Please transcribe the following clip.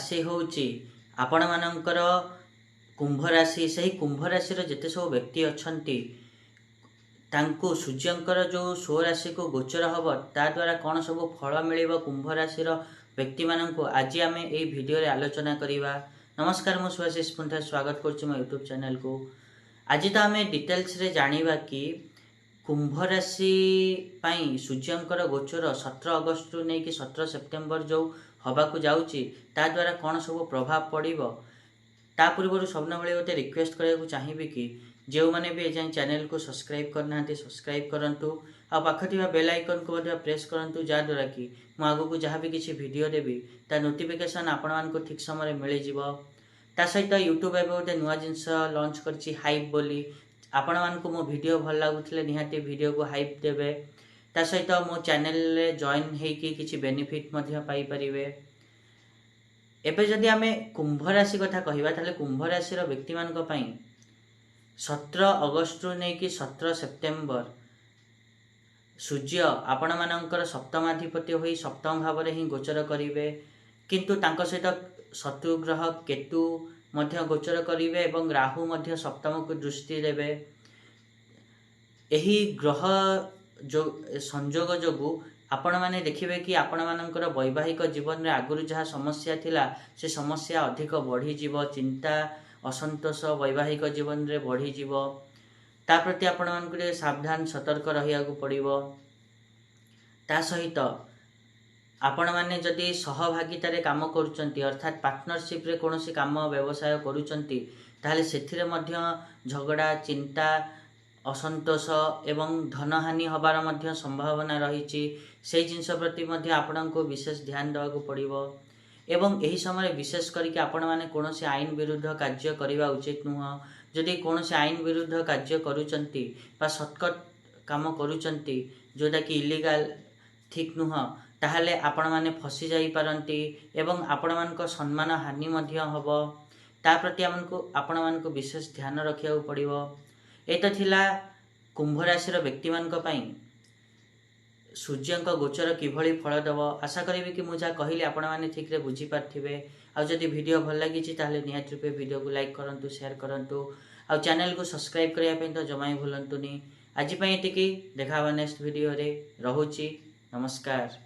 राशि होउची आपण मानकर कुंभ राशि। सही कुंभ राशि जेते सब व्यक्ति अछंती तांको सूर्यंकर जो 16 राशि को गोचर हब ता द्वारा कौन सब फल मिल कुंभ राशि व्यक्ति मानक आज आम ये भिडियो आलोचना करवा। नमस्कार मु सुभाषिष पुंथा स्वागत करुच्ची मो यूट्यूब चैनल को। आज तो आम डिटेल्स रे जानिबा कि कुंभ राशि पाई सूर्यंकर गोचर 17 अगस्त रु नहीं कि 17 सेप्टेम्बर जो हवाक जाऊँगी ता द्वारा कौन सब प्रभाव पड़ो ता पूर्व सबन भाई गोटे रिक्वेस्ट करने चाहिए कि जो मैंने भी एजाएं चैनल को सब्सक्राइब करना सब्सक्राइब करूँ आ पाख बेल आइकन को प्रेस करूँ जहाँद्वारा कि मुझे जहाँ भी किसी वीडियो देवी ता नोटिफिकेशन आपण मानक ठीक समय मिल जाव। ता सहित यूट्यूब एवं गोटे नुआ जिनस लॉन्च करछि हाइप बोली आपण मानक मो वीडियो भल लगुले निहाती वीडियो को हाइप देवे। ता सहित मो चैनल रे जॉइन होइकी किछि बेनिफिट मध्य पाई परिवे। एबे जदि आमे कुंभ राशि कथा कहिबा ताले कुंभ राशि व्यक्ति मानक पई 17 अगस्त रु नहीं कि 17 सेप्टेम्बर सूर्य आपण मानकर सप्तमाधिपति होई सप्तम भाव में ही गोचर करिवे किंतु तांको सहित शत्रु ग्रह केतु मध्य गोचर करिवे एवं राहु मध्य सप्तम को दृष्टि देवे। एही ग्रह जो संयोग जोगु आपण माने देखिबे कि आपण मानकर वैवाहिक जीवन रे आगुरु जहाँ समस्या थिला से समस्या अधिक बढ़ी जीव। चिंता असंतोष वैवाहिक जीवन रे बढ़ी जीव। ता प्रति आपण मानक सावधान सतर्क रहिया को पड़िबो। ता सहित आपण माने जदि सहभागिता रे काम करूचंती अर्थात पार्टनरशिप रे कोनोसी काम व्यवसाय करूचंती ताले सेथिरे मध्य झगड़ा चिंता असंतोष एवं धनहानि हबार मध्य संभावना रही से जिनस प्रति मध्य आपण को विशेष ध्यान देवा को पड़िबो। एवं एही समय विशेष करके आपण माने कोनोसी आईन विरुद्ध कार्य करिवा उचित नुह। जदि कोनोसी आईन विरुद्ध कार्य करूचंती बा शॉर्टकट काम करूचंती जोटा कि इलीगल ठीक नुह ताहले आपण माने फसी जाई पारंती एवं आपण मानक सम्मान हानि मध्य हबो। ता प्रति आपण मानक विशेष ध्यान रखिया को पड़िबो। एतो थिला कुंभ राशि व्यक्ति मानक पई सूर्यंक गोचर किभली फल देव। आशा करी कि मुझे कहली आपण माने ठीक रे बुझी पारथिबे। आ जदि वीडियो भल लगी ताहले निहात रूपे वीडियो को लाइक करंतु शेयर करंतु आ चैनल को सब्सक्राइब करिया पे तो जमाई भूलंतुनी। आज पई एतिकी देखा नेक्स्ट वीडियो रे रहुची। नमस्कार।